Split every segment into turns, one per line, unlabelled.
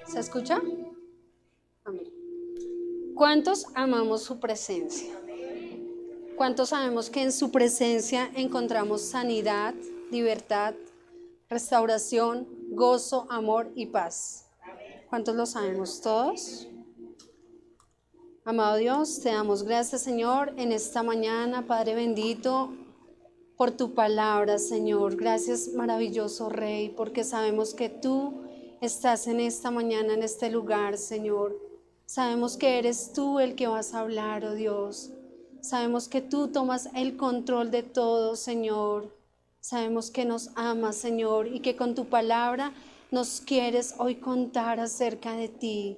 ¿Se escucha? Amén. ¿Cuántos amamos su presencia? ¿Cuántos sabemos que en su presencia encontramos sanidad, libertad, restauración, gozo, amor y paz? ¿Cuántos lo sabemos? ¿Todos? Amado Dios, te damos gracias, Señor, en esta mañana, Padre bendito, por tu palabra, Señor. Gracias, maravilloso Rey, porque sabemos que tú estás en esta mañana, en este lugar, Señor. Sabemos que eres tú el que vas a hablar, oh Dios. Sabemos que tú tomas el control de todo, Señor. Sabemos que nos amas, Señor, y que con tu palabra nos quieres hoy contar acerca de ti.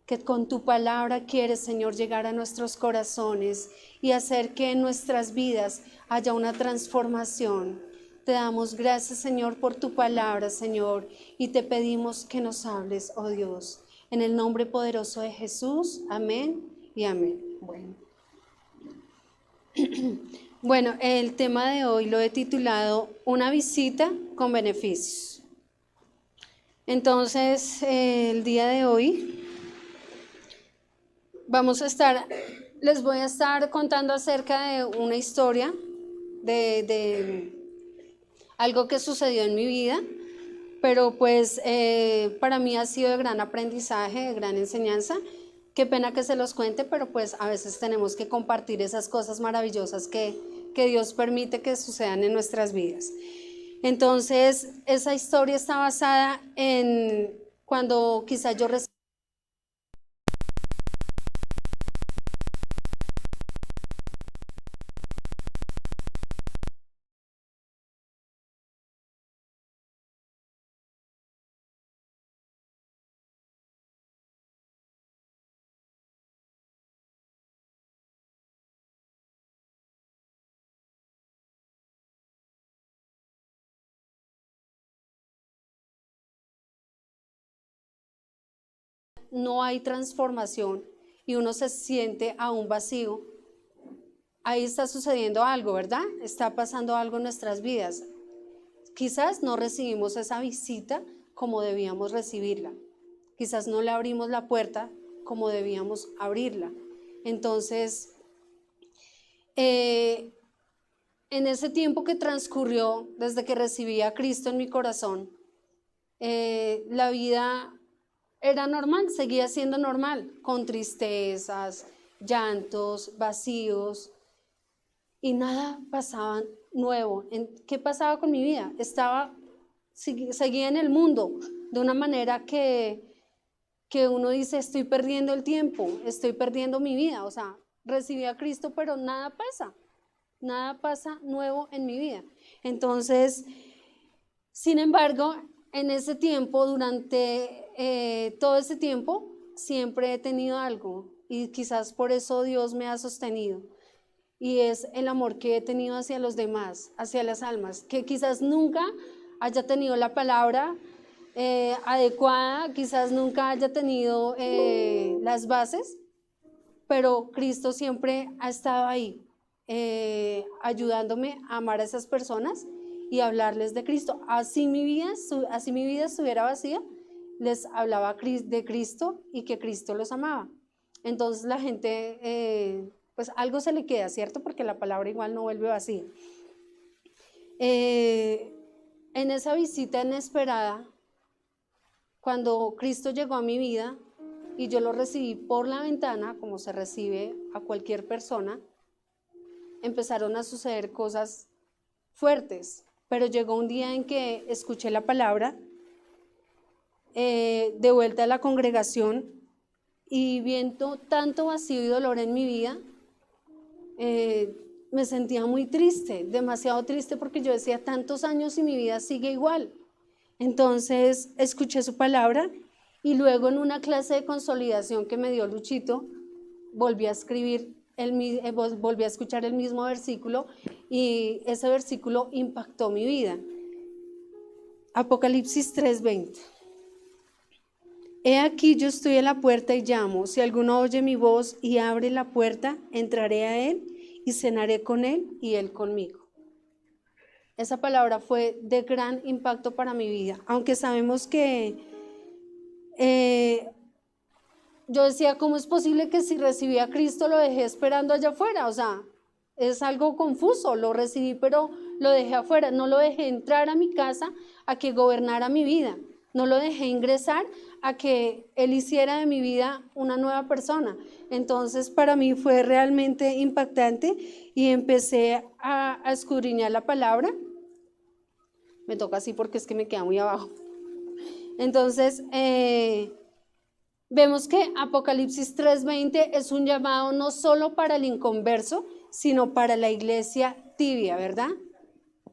Que con tu palabra quieres, Señor, llegar a nuestros corazones y hacer que en nuestras vidas haya una transformación. Te damos gracias, Señor, por tu palabra, Señor, y te pedimos que nos hables, oh Dios. En el nombre poderoso de Jesús, amén y amén. Bueno, el tema de hoy lo he titulado Una visita con beneficios. Entonces, el día de hoy les voy a estar contando acerca de una historia, de algo que sucedió en mi vida, pero pues para mí ha sido de gran aprendizaje, de gran enseñanza. Qué pena que se los cuente, pero pues a veces tenemos que compartir esas cosas maravillosas que Dios permite que sucedan en nuestras vidas. Entonces, esa historia está basada en cuando quizás yo recibí. No hay transformación y uno se siente aún vacío, ahí está sucediendo algo, ¿verdad? Está pasando algo en nuestras vidas. Quizás no recibimos esa visita como debíamos recibirla. Quizás no le abrimos la puerta como debíamos abrirla. Entonces, en ese tiempo que transcurrió desde que recibí a Cristo en mi corazón, la vida era normal, seguía siendo normal, con tristezas, llantos, vacíos, y nada pasaba nuevo. ¿Qué pasaba con mi vida? Seguía en el mundo de una manera que uno dice, estoy perdiendo el tiempo, estoy perdiendo mi vida. O sea, recibí a Cristo, pero nada pasa nuevo en mi vida. Entonces, sin embargo, en ese tiempo, durante todo ese tiempo, siempre he tenido algo, y quizás por eso Dios me ha sostenido, y es el amor que he tenido hacia los demás, hacia las almas, que quizás nunca haya tenido la palabra adecuada, quizás nunca haya tenido las bases, pero Cristo siempre ha estado ahí, ayudándome a amar a esas personas y hablarles de Cristo. Así mi vida estuviera vacía, les hablaba de Cristo y que Cristo los amaba. Entonces la gente, pues algo se le queda, ¿cierto? Porque la palabra igual no vuelve vacía. En esa visita inesperada, cuando Cristo llegó a mi vida y yo lo recibí por la ventana, como se recibe a cualquier persona, empezaron a suceder cosas fuertes, pero llegó un día en que escuché la palabra de vuelta a la congregación, y viendo tanto vacío y dolor en mi vida, me sentía muy triste, demasiado triste, porque yo decía, tantos años y mi vida sigue igual. Entonces escuché su palabra, y luego en una clase de consolidación que me dio Luchito, volví a escuchar el mismo versículo, y ese versículo impactó mi vida. Apocalipsis 3:20. He aquí, yo estoy a la puerta y llamo. Si alguno oye mi voz y abre la puerta, entraré a él y cenaré con él y él conmigo. Esa palabra fue de gran impacto para mi vida, aunque sabemos que yo decía, ¿cómo es posible que si recibí a Cristo lo dejé esperando allá afuera? O sea, es algo confuso, lo recibí pero lo dejé afuera, no lo dejé entrar a mi casa a que gobernara mi vida, no lo dejé ingresar a que Él hiciera de mi vida una nueva persona. Entonces para mí fue realmente impactante y empecé a escudriñar la palabra. Me toca así porque es que me queda muy abajo. Entonces, vemos que Apocalipsis 3:20 es un llamado no solo para el inconverso, sino para la iglesia tibia, ¿verdad?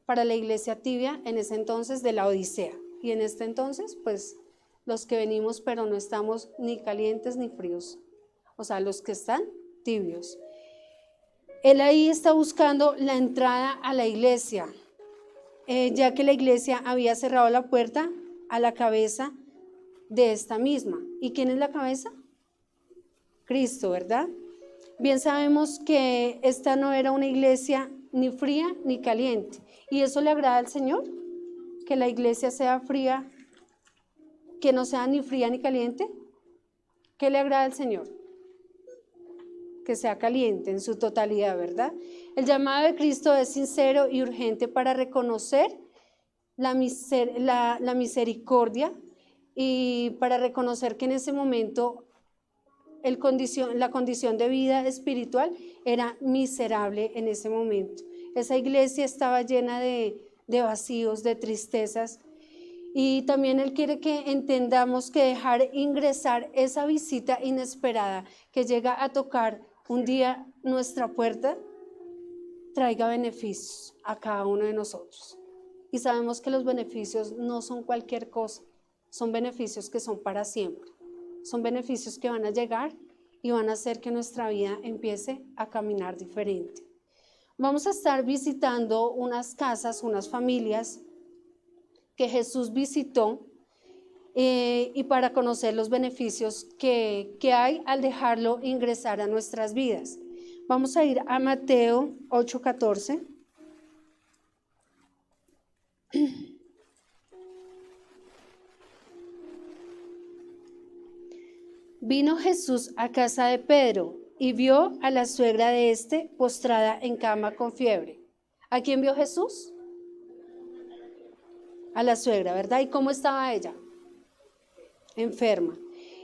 Para la iglesia tibia en ese entonces de la Odisea. Y en este entonces, pues, los que venimos pero no estamos ni calientes ni fríos. O sea, los que están tibios. Él ahí está buscando la entrada a la iglesia, ya que la iglesia había cerrado la puerta a la cabeza de esta misma. ¿Y quién es la cabeza? Cristo, ¿verdad? Bien sabemos que esta no era una iglesia ni fría ni caliente. ¿Y eso le agrada al Señor? Que la iglesia sea fría, que no sea ni fría ni caliente. ¿Qué le agrada al Señor? Que sea caliente en su totalidad, ¿verdad? El llamado de Cristo es sincero y urgente para reconocer la misericordia y para reconocer que en ese momento la condición de vida espiritual era miserable en ese momento. Esa iglesia estaba llena de vacíos, de tristezas. Y también Él quiere que entendamos que dejar ingresar esa visita inesperada que llega a tocar un día nuestra puerta, traiga beneficios a cada uno de nosotros. Y sabemos que los beneficios no son cualquier cosa, son beneficios que son para siempre. Son beneficios que van a llegar y van a hacer que nuestra vida empiece a caminar diferente. Vamos a estar visitando unas casas, unas familias que Jesús visitó y para conocer los beneficios que hay al dejarlo ingresar a nuestras vidas. Vamos a ir a Mateo 8:14. Vino Jesús a casa de Pedro y vio a la suegra de éste postrada en cama con fiebre. ¿A quién vio Jesús? A la suegra, ¿verdad? ¿Y cómo estaba ella? Enferma.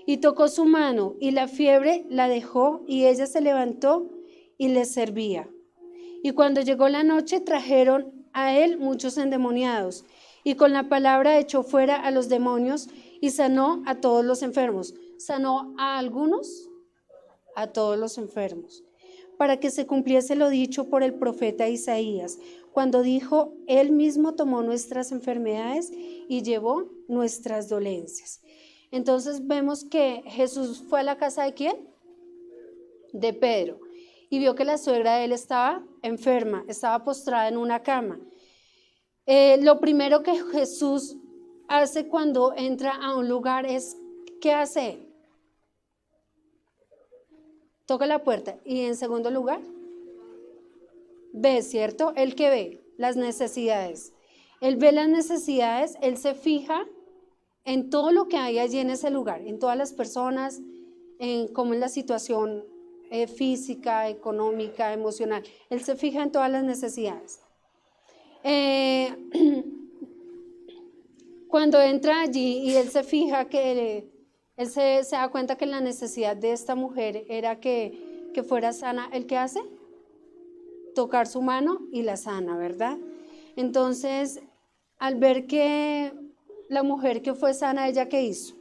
Y tocó su mano y la fiebre la dejó y ella se levantó y le servía. Y cuando llegó la noche trajeron a él muchos endemoniados y con la palabra echó fuera a los demonios y sanó a todos los enfermos. ¿Sanó a algunos? A todos los enfermos. Para que se cumpliese lo dicho por el profeta Isaías, cuando dijo, Él mismo tomó nuestras enfermedades y llevó nuestras dolencias. Entonces vemos que Jesús fue a la casa ¿de quién? De Pedro. Y vio que la suegra de él estaba enferma, estaba postrada en una cama. Lo primero que Jesús hace cuando entra a un lugar es, ¿qué hace él? Toca la puerta. Y en segundo lugar, ve, ¿cierto? ¿El que ve? Las necesidades. Él ve las necesidades, él se fija en todo lo que hay allí en ese lugar, en todas las personas, en cómo es la situación física, económica, emocional. Él se fija en todas las necesidades. Cuando entra allí y él se fija que él se da cuenta que la necesidad de esta mujer era que fuera sana, ¿él qué hace? Tocar su mano y la sana, ¿verdad? Entonces, al ver que la mujer que fue sana, ¿ella qué hizo?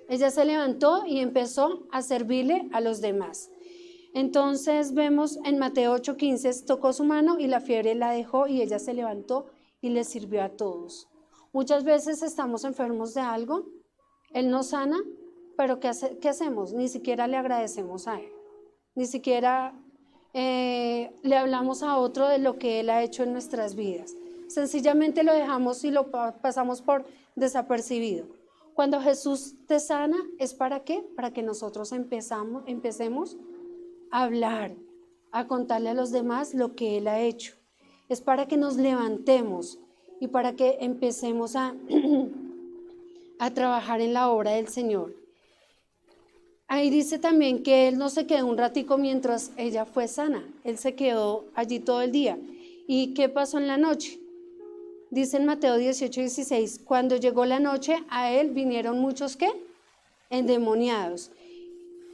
Ella se levantó y empezó a servirle a los demás. Entonces vemos en Mateo 8:15, tocó su mano y la fiebre la dejó y ella se levantó y le sirvió a todos. Muchas veces estamos enfermos de algo, Él nos sana, pero ¿qué hacemos? Ni siquiera le agradecemos a Él, ni siquiera le hablamos a otro de lo que Él ha hecho en nuestras vidas. Sencillamente lo dejamos y lo pasamos por desapercibido. Cuando Jesús te sana, ¿es para qué? Para que nosotros empecemos a hablar, a contarle a los demás lo que Él ha hecho. Es para que nos levantemos y para que empecemos a a trabajar en la obra del Señor. Ahí dice también que él no se quedó un ratico mientras ella fue sana, él se quedó allí todo el día. ¿Y qué pasó en la noche? Dice en Mateo 18:16, cuando llegó la noche a él vinieron muchos ¿qué? Endemoniados.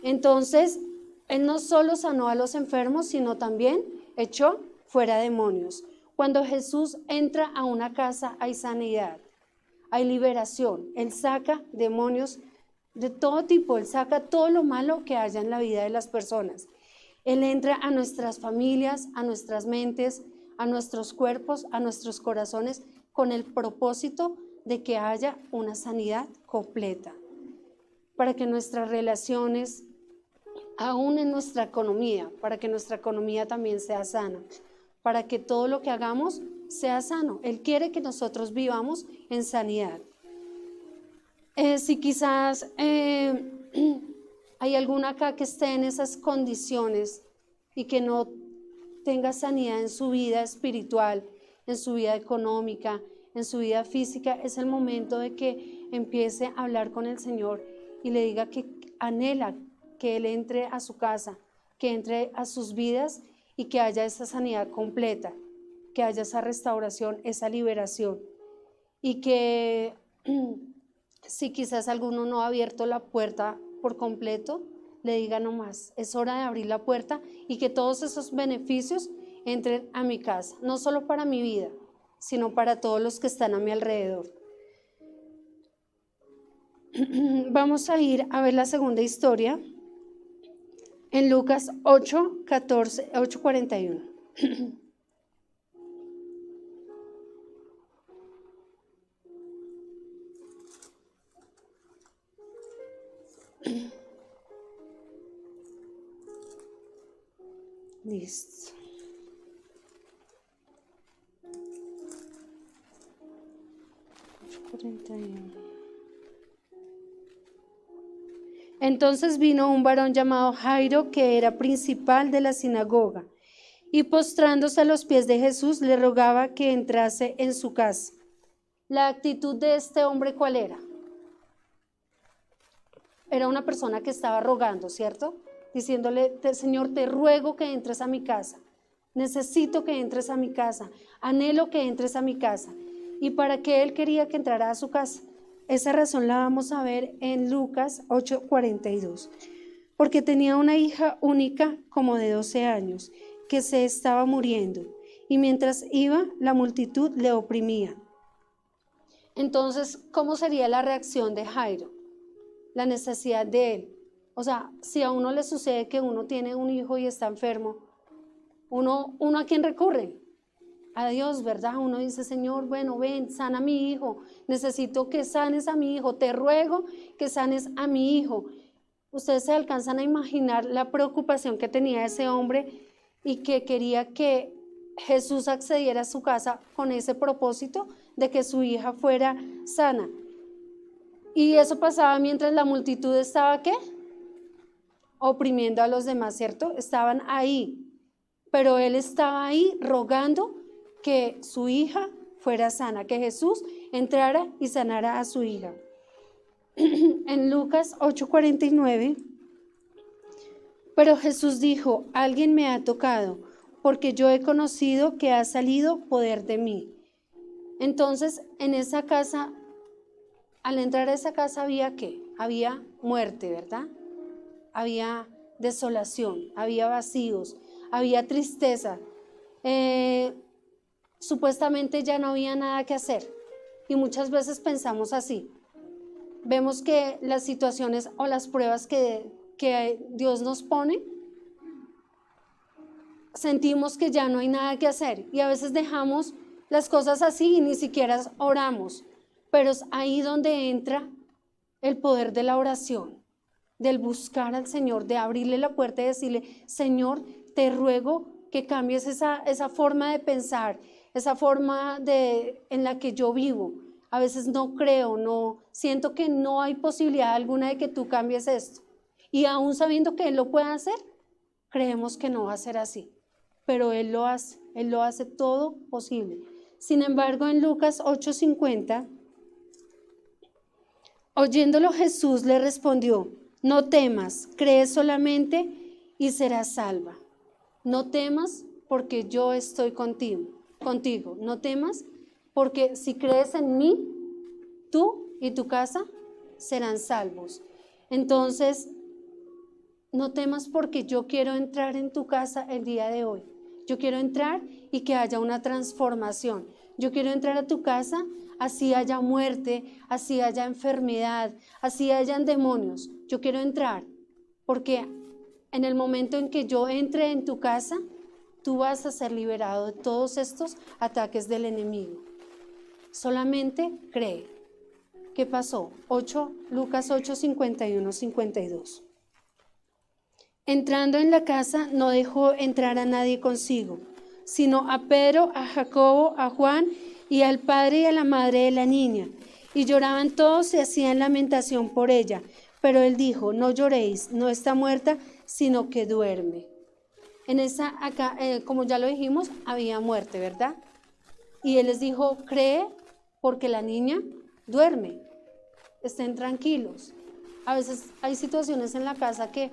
Entonces, él no solo sanó a los enfermos, sino también echó fuera demonios. Cuando Jesús entra a una casa hay sanidad, hay liberación. Él saca demonios de todo tipo, Él saca todo lo malo que haya en la vida de las personas. Él entra a nuestras familias, a nuestras mentes, a nuestros cuerpos, a nuestros corazones, con el propósito de que haya una sanidad completa, para que nuestras relaciones, aún en nuestra economía, para que nuestra economía también sea sana, para que todo lo que hagamos sea sano. Él quiere que nosotros vivamos en sanidad. Si quizás hay alguna acá que esté en esas condiciones y que no tenga sanidad en su vida espiritual, en su vida económica, en su vida física, es el momento de que empiece a hablar con el Señor y le diga que anhela que Él entre a su casa, que entre a sus vidas y que haya esa sanidad completa, que haya esa restauración, esa liberación. Y que si quizás alguno no ha abierto la puerta por completo, le diga no más, es hora de abrir la puerta y que todos esos beneficios entren a mi casa, no solo para mi vida, sino para todos los que están a mi alrededor. Vamos a ir a ver la segunda historia en Lucas 8:41. Listo. Entonces vino un varón llamado Jairo, que era principal de la sinagoga, y postrándose a los pies de Jesús, le rogaba que entrase en su casa. La actitud de este hombre, ¿cuál era? Era una persona que estaba rogando, ¿cierto? Diciéndole, Señor, te ruego que entres a mi casa. Necesito que entres a mi casa. Anhelo que entres a mi casa. ¿Y para qué él quería que entrara a su casa? Esa razón la vamos a ver en Lucas 8:42. Porque tenía una hija única como de 12 años, que se estaba muriendo, y mientras iba, la multitud le oprimía. Entonces, ¿cómo sería la reacción de Jairo? La necesidad de él. O sea, si a uno le sucede que uno tiene un hijo y está enfermo, uno ¿a quién recurre? A Dios, ¿verdad? Uno dice, Señor, bueno, ven, sana a mi hijo, necesito que sanes a mi hijo, te ruego que sanes a mi hijo. Ustedes se alcanzan a imaginar la preocupación que tenía ese hombre y que quería que Jesús accediera a su casa con ese propósito de que su hija fuera sana. Y eso pasaba mientras la multitud estaba, ¿qué? Oprimiendo a los demás, ¿cierto? Estaban ahí, pero él estaba ahí rogando que su hija fuera sana, que Jesús entrara y sanara a su hija. En Lucas 8:49, pero Jesús dijo, alguien me ha tocado, porque yo he conocido que ha salido poder de mí. Entonces, en esa casa, al entrar a esa casa había ¿qué? Había muerte, ¿verdad? Había desolación, había vacíos, había tristeza. Supuestamente ya no había nada que hacer. Y muchas veces pensamos así. Vemos que las situaciones o las pruebas que Dios nos pone, sentimos que ya no hay nada que hacer. Y a veces dejamos las cosas así y ni siquiera oramos. Pero es ahí donde entra el poder de la oración, del buscar al Señor, de abrirle la puerta y decirle, Señor, te ruego que cambies esa forma de pensar, esa forma en la que yo vivo. A veces no creo, no siento que no hay posibilidad alguna de que tú cambies esto. Y aún sabiendo que Él lo puede hacer, creemos que no va a ser así. Pero Él lo hace todo posible. Sin embargo, en Lucas 8:50 Oyéndolo Jesús le respondió: no temas, cree solamente y serás salva. No temas porque yo estoy contigo. No temas porque si crees en mí, tú y tu casa serán salvos. Entonces, no temas porque yo quiero entrar en tu casa el día de hoy. Yo quiero entrar y que haya una transformación. Yo quiero entrar a tu casa, así haya muerte, así haya enfermedad, así hayan demonios. Yo quiero entrar porque en el momento en que yo entre en tu casa, tú vas a ser liberado de todos estos ataques del enemigo. Solamente cree. ¿Qué pasó? Lucas 8, 51, 52. Entrando en la casa, no dejó entrar a nadie consigo, sino a Pedro, a Jacobo, a Juan y al padre y a la madre de la niña. Y lloraban todos y hacían lamentación por ella. Pero él dijo: no lloréis, no está muerta, sino que duerme. En esa, acá, como ya lo dijimos, había muerte, ¿verdad? Y él les dijo: cree, porque la niña duerme. Estén tranquilos. A veces hay situaciones en la casa que,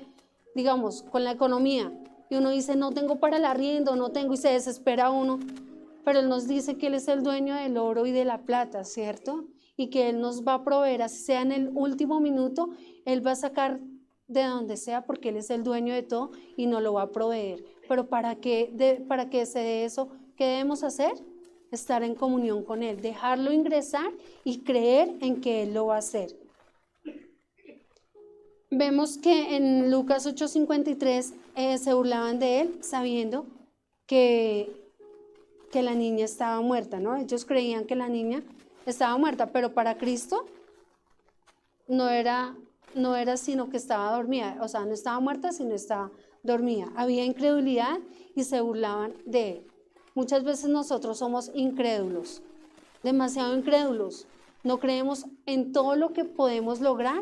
digamos, con la economía, y uno dice: no tengo para el arriendo, no tengo, y se desespera uno. Pero Él nos dice que Él es el dueño del oro y de la plata, ¿cierto? Y que Él nos va a proveer, así sea en el último minuto, Él va a sacar de donde sea, porque Él es el dueño de todo y nos lo va a proveer. Pero para que se dé eso, ¿qué debemos hacer? Estar en comunión con Él, dejarlo ingresar y creer en que Él lo va a hacer. Vemos que en Lucas 8:53 se burlaban de Él sabiendo que la niña estaba muerta, ¿no? Ellos creían que la niña estaba muerta, pero para Cristo no era sino que estaba dormida, o sea, no estaba muerta, sino estaba dormida. Había incredulidad y se burlaban de Él. Muchas veces nosotros somos incrédulos, demasiado incrédulos. No creemos en todo lo que podemos lograr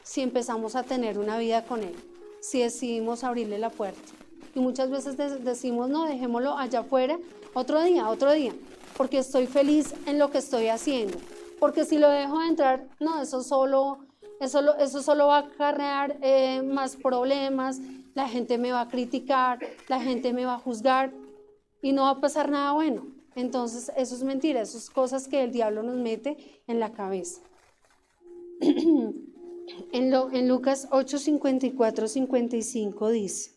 si empezamos a tener una vida con Él, si decidimos abrirle la puerta. Y muchas veces decimos: no, dejémoslo allá afuera, otro día, porque estoy feliz en lo que estoy haciendo. Porque si lo dejo de entrar, no, eso solo va a acarrear más problemas, la gente me va a criticar, la gente me va a juzgar y no va a pasar nada bueno. Entonces, eso es mentira, eso es cosas que el diablo nos mete en la cabeza. En Lucas 8, 54, 55 dice: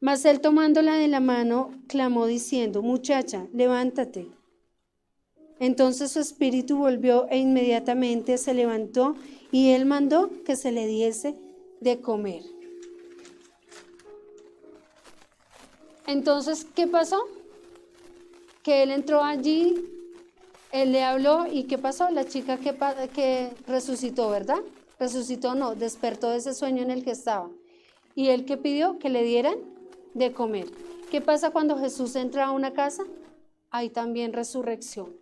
mas él, tomándola de la mano, clamó diciendo: muchacha, levántate. Entonces su espíritu volvió e inmediatamente se levantó, y él mandó que se le diese de comer. Entonces, ¿qué pasó? Que él entró allí, él le habló, y ¿qué pasó? La chica que resucitó, ¿verdad? Resucitó, no, despertó de ese sueño en el que estaba. Y él, ¿qué pidió? Que le dieran de comer. ¿Qué pasa cuando Jesús entra a una casa? Hay también resurrección.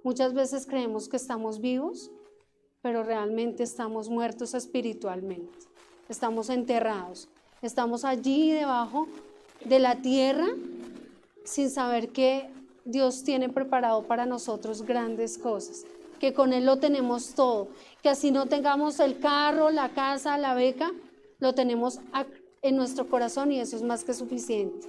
Muchas veces creemos que estamos vivos, pero realmente estamos muertos espiritualmente. Estamos enterrados. Estamos allí debajo de la tierra sin saber que Dios tiene preparado para nosotros grandes cosas, que con Él lo tenemos todo, que así no tengamos el carro, la casa, la beca, lo tenemos en nuestro corazón, y eso es más que suficiente.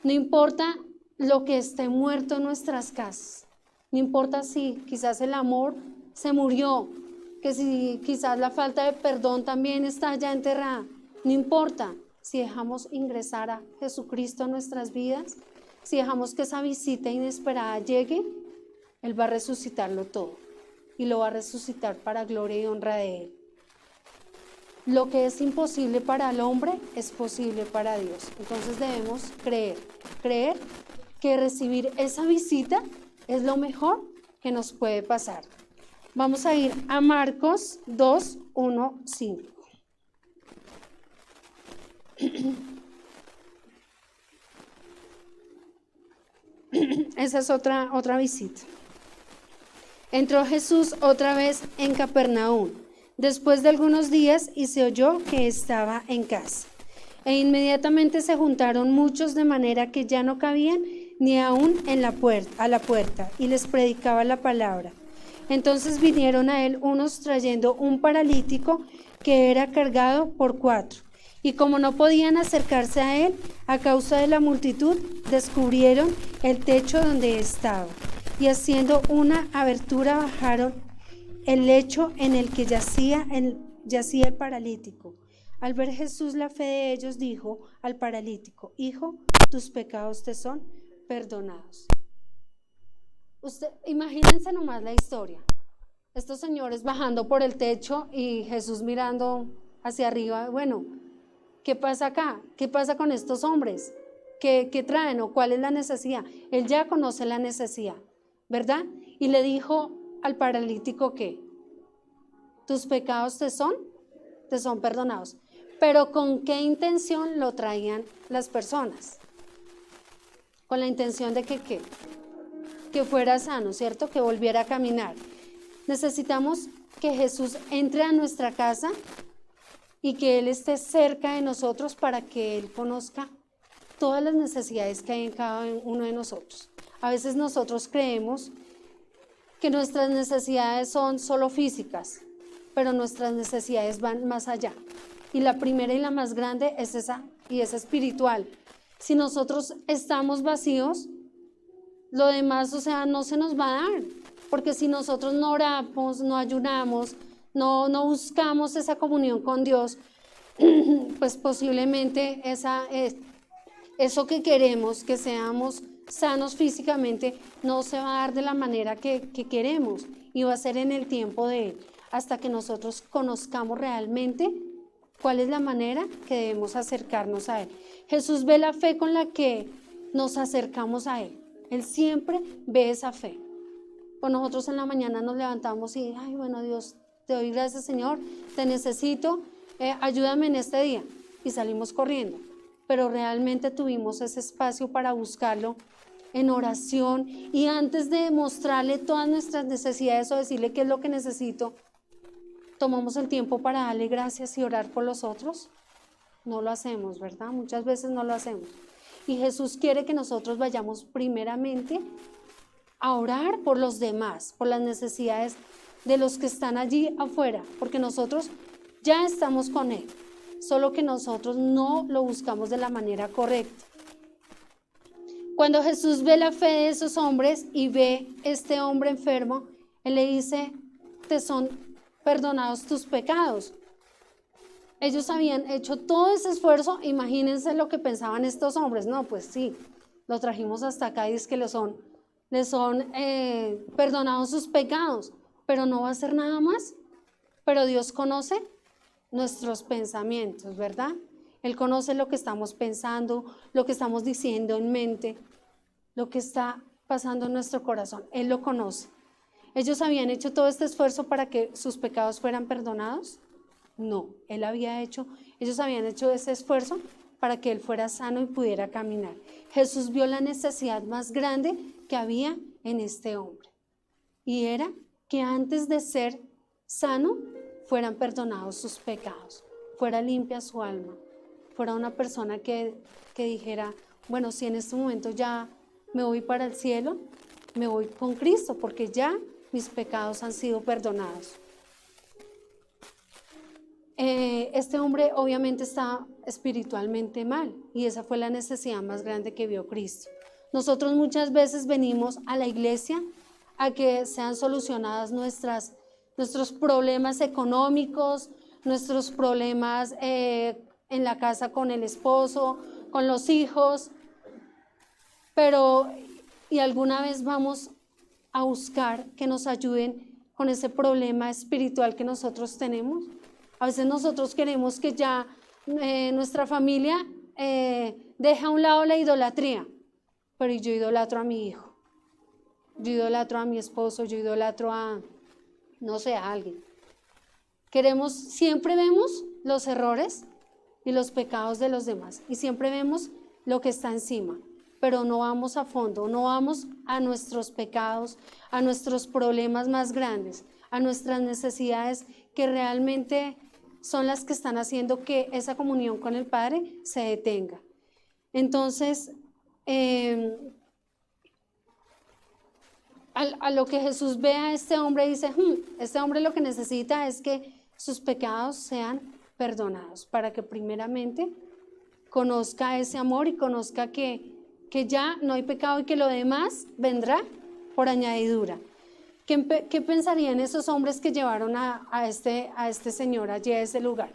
No importa lo que esté muerto en nuestras casas, no importa si quizás el amor se murió, que si quizás la falta de perdón también está ya enterrada, no importa. Si dejamos ingresar a Jesucristo en nuestras vidas, si dejamos que esa visita inesperada llegue, Él va a resucitarlo todo, y lo va a resucitar para gloria y honra de Él. Lo que es imposible para el hombre es posible para Dios. Entonces debemos creer que recibir esa visita es lo mejor que nos puede pasar. Vamos a ir a Marcos 2, 1, 5. Esa es otra visita. Entró Jesús otra vez en Capernaum, después de algunos días, y se oyó que estaba en casa. E inmediatamente se juntaron muchos, de manera que ya no cabían ni aún a la puerta, y les predicaba la palabra. Entonces vinieron a él unos trayendo un paralítico que era cargado por 4. Y como no podían acercarse a él, a causa de la multitud, descubrieron el techo donde estaba. Y haciendo una abertura bajaron el lecho en el que yacía el paralítico. Al ver Jesús la fe de ellos, dijo al paralítico: Hijo, tus pecados te son perdonados. Imagínense nomás la historia. Estos señores bajando por el techo y Jesús mirando hacia arriba. Bueno, ¿qué pasa acá? ¿Qué pasa con estos hombres? ¿Qué traen o cuál es la necesidad? Él ya conoce la necesidad, ¿verdad? Y le dijo al paralítico que tus pecados te son perdonados. Pero ¿con qué intención lo traían las personas? Con la intención de que fuera sano, ¿cierto? Que volviera a caminar. Necesitamos que Jesús entre a nuestra casa y que Él esté cerca de nosotros para que Él conozca todas las necesidades que hay en cada uno de nosotros. A veces nosotros creemos que nuestras necesidades son solo físicas, pero nuestras necesidades van más allá. Y la primera y la más grande es esa, y es espiritual. Si nosotros estamos vacíos, lo demás, no se nos va a dar. Porque si nosotros no oramos, no ayunamos, no buscamos esa comunión con Dios, pues posiblemente eso que queremos, que seamos sanos físicamente, no se va a dar de la manera que queremos, y va a ser en el tiempo de Él, hasta que nosotros conozcamos realmente cuál es la manera que debemos acercarnos a Él. Jesús ve la fe con la que nos acercamos a Él. Él siempre ve esa fe. Pues nosotros en la mañana nos levantamos y, ay, bueno, Dios, te doy gracias, Señor, te necesito, ayúdame en este día. Y salimos corriendo. Pero realmente tuvimos ese espacio para buscarlo en oración, y antes de mostrarle todas nuestras necesidades o decirle qué es lo que necesito, tomamos el tiempo para darle gracias y orar por los otros. No lo hacemos, ¿verdad? Muchas veces no lo hacemos. Y Jesús quiere que nosotros vayamos primeramente a orar por los demás, por las necesidades de los que están allí afuera, porque nosotros ya estamos con Él, solo que nosotros no lo buscamos de la manera correcta. Cuando Jesús ve la fe de esos hombres y ve este hombre enfermo, Él le dice: te son perdonados tus pecados. Ellos habían hecho todo ese esfuerzo. Imagínense lo que pensaban estos hombres. No, pues sí, lo trajimos hasta acá y es que le son perdonados sus pecados, pero no va a hacer nada más. Pero Dios conoce nuestros pensamientos, ¿verdad? Él conoce lo que estamos pensando, lo que estamos diciendo en mente, lo que está pasando en nuestro corazón. Él lo conoce. ¿Ellos habían hecho todo este esfuerzo para que sus pecados fueran perdonados? No, ellos habían hecho ese esfuerzo para que él fuera sano y pudiera caminar. Jesús vio la necesidad más grande que había en este hombre, y era que antes de ser sano fueran perdonados sus pecados, fuera limpia su alma, fuera una persona que dijera: bueno, si en este momento ya me voy para el cielo, me voy con Cristo porque ya mis pecados han sido perdonados. Este hombre obviamente está espiritualmente mal, y esa fue la necesidad más grande que vio Cristo. Nosotros muchas veces venimos a la iglesia a que sean solucionadas nuestros problemas económicos, nuestros problemas en la casa con el esposo, con los hijos, y alguna vez vamos a buscar que nos ayuden con ese problema espiritual que nosotros tenemos. A veces nosotros queremos que ya nuestra familia deje a un lado la idolatría, pero yo idolatro a mi hijo, yo idolatro a mi esposo, yo idolatro a alguien. Siempre vemos los errores y los pecados de los demás, y siempre vemos lo que está encima, pero no vamos a fondo, no vamos a nuestros pecados, a nuestros problemas más grandes, a nuestras necesidades que realmente son las que están haciendo que esa comunión con el Padre se detenga. Entonces, A lo que Jesús ve a este hombre, dice, este hombre lo que necesita es que sus pecados sean perdonados, para que primeramente conozca ese amor y conozca que ya no hay pecado y que lo demás vendrá por añadidura. ¿Qué pensarían esos hombres que llevaron a este señor allí a ese lugar?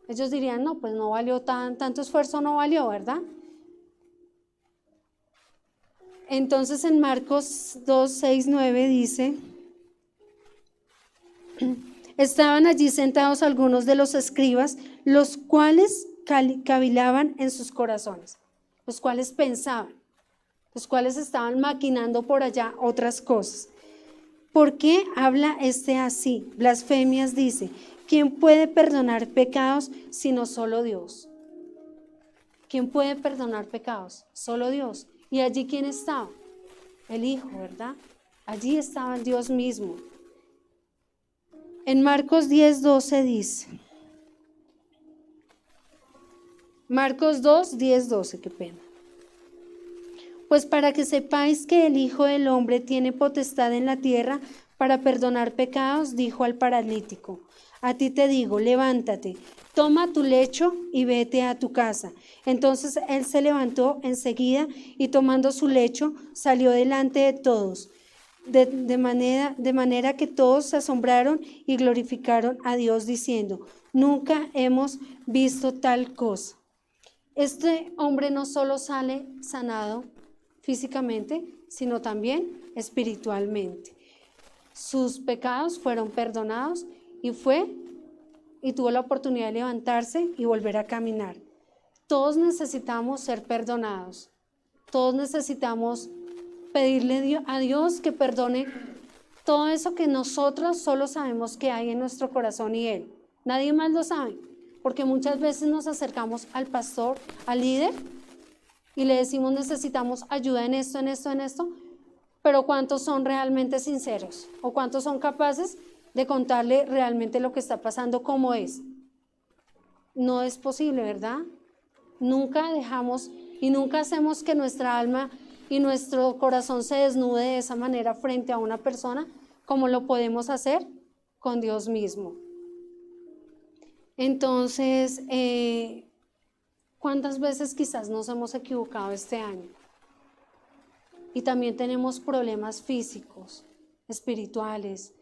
Ellos dirían, no, pues no valió tanto esfuerzo, no valió, ¿verdad? Entonces en Marcos 2, 6, 9 dice, estaban allí sentados algunos de los escribas, los cuales cavilaban en sus corazones, los cuales pensaban, los cuales estaban maquinando por allá otras cosas. ¿Por qué habla este así? Blasfemias dice, ¿quién puede perdonar pecados sino solo Dios? ¿Quién puede perdonar pecados? Solo Dios. ¿Y allí quién estaba? El Hijo, ¿verdad? Allí estaba el Dios mismo. En Marcos 10, 12 dice, Marcos 2, 10, 12, qué pena. Pues para que sepáis que el Hijo del Hombre tiene potestad en la tierra para perdonar pecados, dijo al paralítico, a ti te digo, levántate, toma tu lecho y vete a tu casa. Entonces él se levantó enseguida y tomando su lecho salió delante de todos, de manera que todos se asombraron y glorificaron a Dios diciendo, nunca hemos visto tal cosa. Este hombre no solo sale sanado físicamente, sino también espiritualmente. Sus pecados fueron perdonados y tuvo la oportunidad de levantarse y volver a caminar. Todos necesitamos ser perdonados. Todos necesitamos pedirle a Dios que perdone todo eso que nosotros solo sabemos que hay en nuestro corazón y Él. Nadie más lo sabe, porque muchas veces nos acercamos al pastor, al líder, y le decimos necesitamos ayuda en esto, en esto, en esto, pero ¿cuántos son realmente sinceros? ¿O cuántos son capaces de contarle realmente lo que está pasando como es? No es posible, ¿verdad? Nunca dejamos y nunca hacemos que nuestra alma y nuestro corazón se desnude de esa manera frente a una persona como lo podemos hacer con Dios mismo. Entonces, ¿cuántas veces quizás nos hemos equivocado este año? Y también tenemos problemas físicos, espirituales,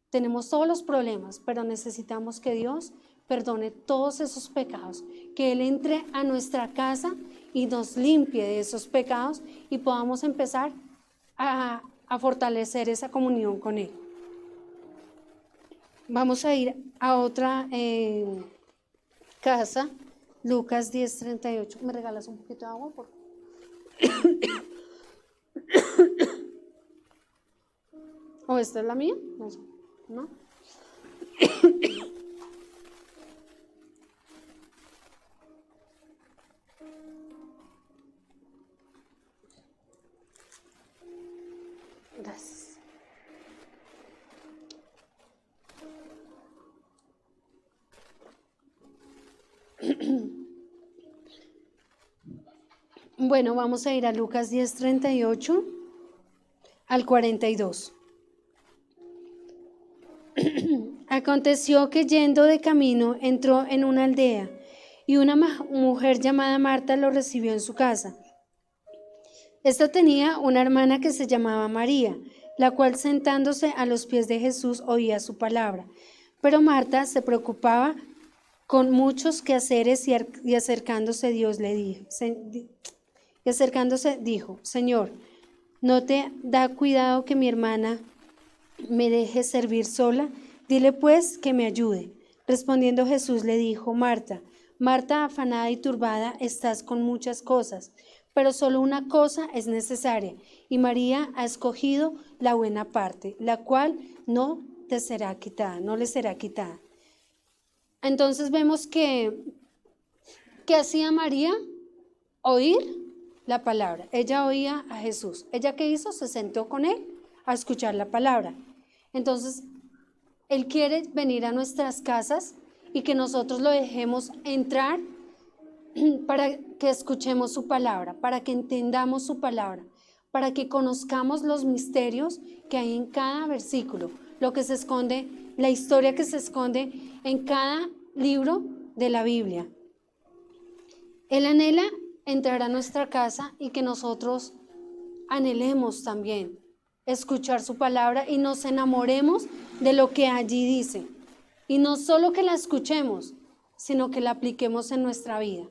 tenemos todos los problemas, pero necesitamos que Dios perdone todos esos pecados, que Él entre a nuestra casa y nos limpie de esos pecados y podamos empezar a fortalecer esa comunión con Él. Vamos a ir a otra casa, Lucas 10:38. ¿Me regalas un poquito de agua, por favor? ¿O esta es la mía? ¿No? Gracias. Bueno, vamos a ir a Lucas 10:38 al 42. Aconteció que yendo de camino entró en una aldea y una mujer llamada Marta lo recibió en su casa. Esta tenía una hermana que se llamaba María, la cual sentándose a los pies de Jesús oía su palabra. Pero Marta se preocupaba con muchos quehaceres y acercándose dijo, Señor, ¿no te da cuidado que mi hermana me deje servir sola? Dile pues que me ayude. Respondiendo Jesús le dijo, Marta, Marta, afanada y turbada, estás con muchas cosas, pero solo una cosa es necesaria, y María ha escogido la buena parte, la cual no le será quitada. Entonces vemos que hacía María oír la palabra. Ella oía a Jesús. ¿Ella qué hizo? Se sentó con él a escuchar la palabra. Entonces, Él quiere venir a nuestras casas y que nosotros lo dejemos entrar para que escuchemos su palabra, para que entendamos su palabra, para que conozcamos los misterios que hay en cada versículo, lo que se esconde, la historia que se esconde en cada libro de la Biblia. Él anhela entrar a nuestra casa y que nosotros anhelemos también escuchar su palabra y nos enamoremos de lo que allí dice. Y no solo que la escuchemos, sino que la apliquemos en nuestra vida.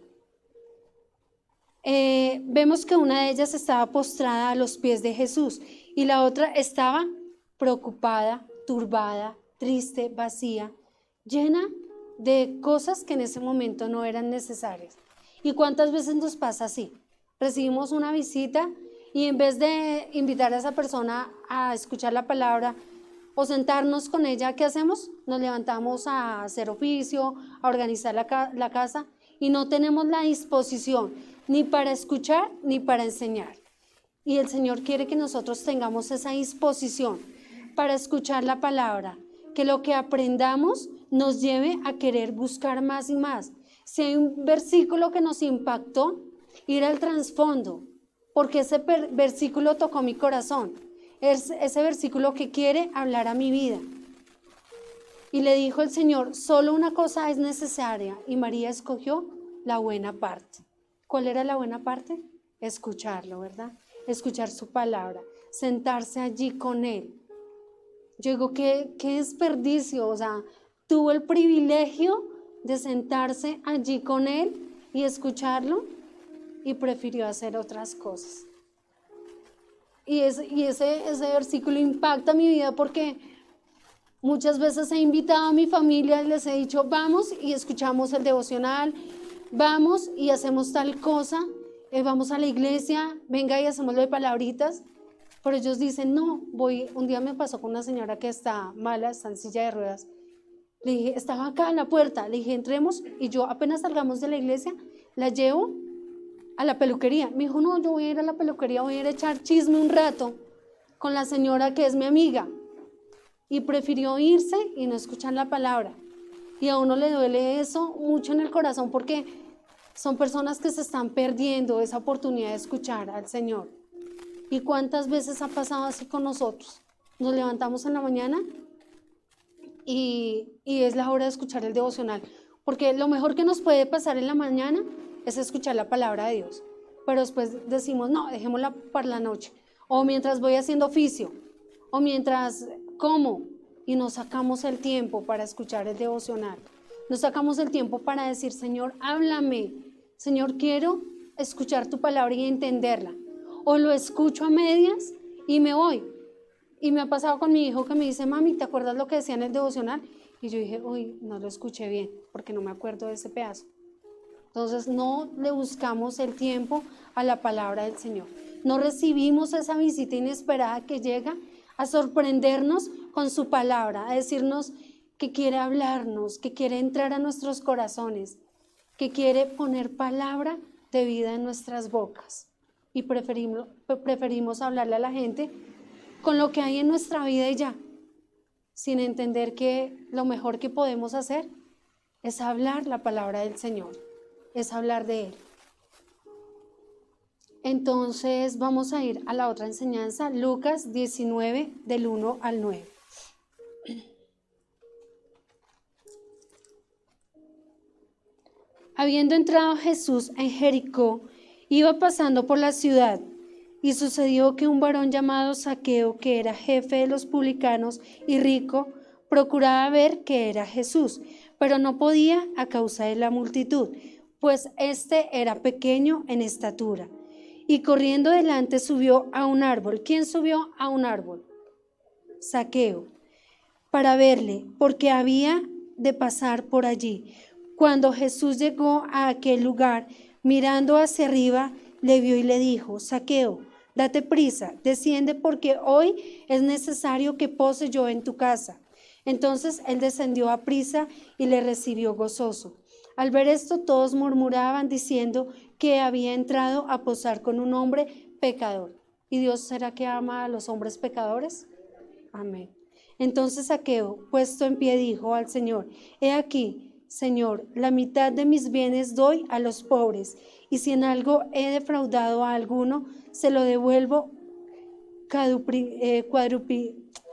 Vemos que una de ellas estaba postrada a los pies de Jesús y la otra estaba preocupada, turbada, triste, vacía, llena de cosas que en ese momento no eran necesarias. ¿Y cuántas veces nos pasa así? Recibimos una visita y en vez de invitar a esa persona a escuchar la palabra o sentarnos con ella, ¿qué hacemos? Nos levantamos a hacer oficio, a organizar la casa y no tenemos la disposición ni para escuchar ni para enseñar. Y el Señor quiere que nosotros tengamos esa disposición para escuchar la palabra, que lo que aprendamos nos lleve a querer buscar más y más. Si hay un versículo que nos impactó, ir al trasfondo, porque ese versículo tocó mi corazón, es ese versículo que quiere hablar a mi vida. Y le dijo el Señor, solo una cosa es necesaria, y María escogió la buena parte. ¿Cuál era la buena parte? Escucharlo, ¿verdad? Escuchar su palabra, sentarse allí con Él. Yo digo, qué desperdicio, o sea, tuvo el privilegio de sentarse allí con Él y escucharlo y prefirió hacer otras cosas. Y ese versículo impacta mi vida porque muchas veces he invitado a mi familia y les he dicho, vamos y escuchamos el devocional, vamos y hacemos tal cosa, vamos a la iglesia, venga y hacemos lo de palabritas, pero ellos dicen, no, voy. Un día me pasó con una señora que está mala, está en silla de ruedas, le dije, estaba acá en la puerta, le dije, entremos, y yo apenas salgamos de la iglesia, la llevo a la peluquería. Me dijo, no, yo voy a ir a la peluquería, voy a ir a echar chisme un rato con la señora que es mi amiga, y prefirió irse y no escuchar la palabra. Y a uno le duele eso mucho en el corazón porque son personas que se están perdiendo esa oportunidad de escuchar al Señor. ¿Y cuántas veces ha pasado así con nosotros? Nos levantamos en la mañana y es la hora de escuchar el devocional, porque lo mejor que nos puede pasar en la mañana es escuchar la palabra de Dios, pero después decimos, no, dejémosla para la noche, o mientras voy haciendo oficio, o mientras como, y nos sacamos el tiempo para escuchar el devocional, nos sacamos el tiempo para decir, Señor, háblame, Señor, quiero escuchar tu palabra y entenderla, o lo escucho a medias y me voy. Y me ha pasado con mi hijo que me dice, mami, ¿te acuerdas lo que decía en el devocional? Y yo dije, uy, no lo escuché bien, porque no me acuerdo de ese pedazo. Entonces no le buscamos el tiempo a la palabra del Señor. No recibimos esa visita inesperada que llega a sorprendernos con su palabra, a decirnos que quiere hablarnos, que quiere entrar a nuestros corazones, que quiere poner palabra de vida en nuestras bocas. Y preferimos hablarle a la gente con lo que hay en nuestra vida y ya, sin entender que lo mejor que podemos hacer es hablar la palabra del Señor, es hablar de Él. Entonces vamos a ir a la otra enseñanza, Lucas 19, del 1 al 9. Habiendo entrado Jesús en Jericó, iba pasando por la ciudad, y sucedió que un varón llamado Zaqueo, que era jefe de los publicanos y rico, procuraba ver qué era Jesús, pero no podía a causa de la multitud, pues éste era pequeño en estatura. Y corriendo delante subió a un árbol. ¿Quién subió a un árbol? Zaqueo, para verle, porque había de pasar por allí. Cuando Jesús llegó a aquel lugar, mirando hacia arriba, le vio y le dijo, Zaqueo, date prisa, desciende porque hoy es necesario que pose yo en tu casa. Entonces él descendió a prisa y le recibió gozoso. Al ver esto, todos murmuraban diciendo que había entrado a posar con un hombre pecador. ¿Y Dios será que ama a los hombres pecadores? Amén. Entonces Zaqueo, puesto en pie, dijo al Señor, he aquí, Señor, la mitad de mis bienes doy a los pobres, y si en algo he defraudado a alguno, se lo devuelvo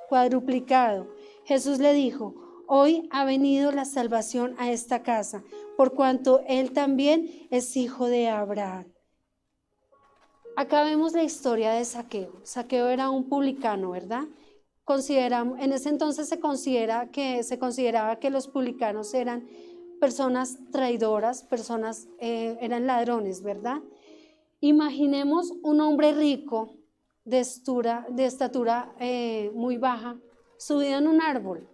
cuadruplicado. Jesús le dijo: hoy ha venido la salvación a esta casa, por cuanto él también es hijo de Abraham. Acá vemos la historia de Zaqueo. Zaqueo era un publicano, ¿verdad? En ese entonces se consideraba que los publicanos eran personas traidoras, eran ladrones, ¿verdad? Imaginemos un hombre rico de estatura muy baja, subido en un árbol,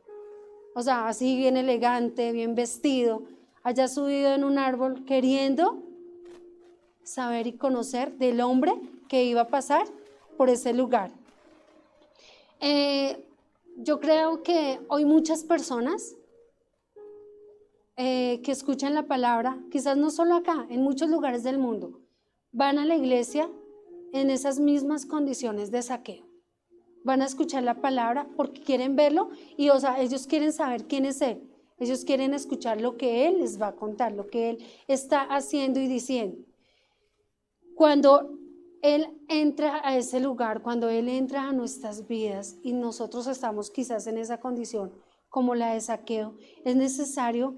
o sea, así bien elegante, bien vestido, haya subido en un árbol queriendo saber y conocer del hombre que iba a pasar por ese lugar. Yo creo que hoy muchas personas que escuchan la palabra, quizás no solo acá, en muchos lugares del mundo, van a la iglesia en esas mismas condiciones de Zaqueo. Van a escuchar la palabra porque quieren verlo y, o sea, ellos quieren saber quién es él. Ellos quieren escuchar lo que él les va a contar, lo que él está haciendo y diciendo. Cuando él entra a ese lugar, cuando él entra a nuestras vidas y nosotros estamos quizás en esa condición como la de Zaqueo, es necesario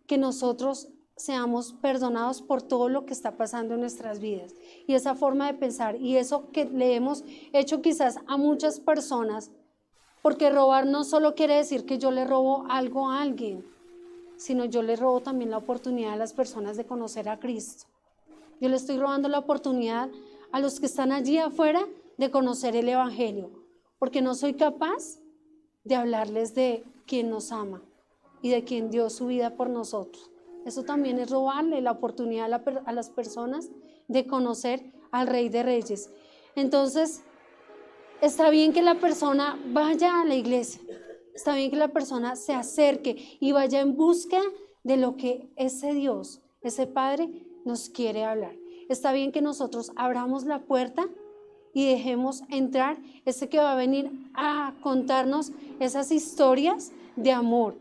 que nosotros seamos perdonados por todo lo que está pasando en nuestras vidas y esa forma de pensar y eso que le hemos hecho quizás a muchas personas, porque robar no solo quiere decir que yo le robo algo a alguien, sino yo le robo también la oportunidad a las personas de conocer a Cristo. Yo le estoy robando la oportunidad a los que están allí afuera de conocer el Evangelio, porque no soy capaz de hablarles de quien nos ama y de quien dio su vida por nosotros. Eso también es robarle la oportunidad a las personas de conocer al Rey de Reyes. Entonces, está bien que la persona vaya a la iglesia, está bien que la persona se acerque y vaya en busca de lo que ese Dios, ese Padre, nos quiere hablar. Está bien que nosotros abramos la puerta y dejemos entrar ese que va a venir a contarnos esas historias de amor,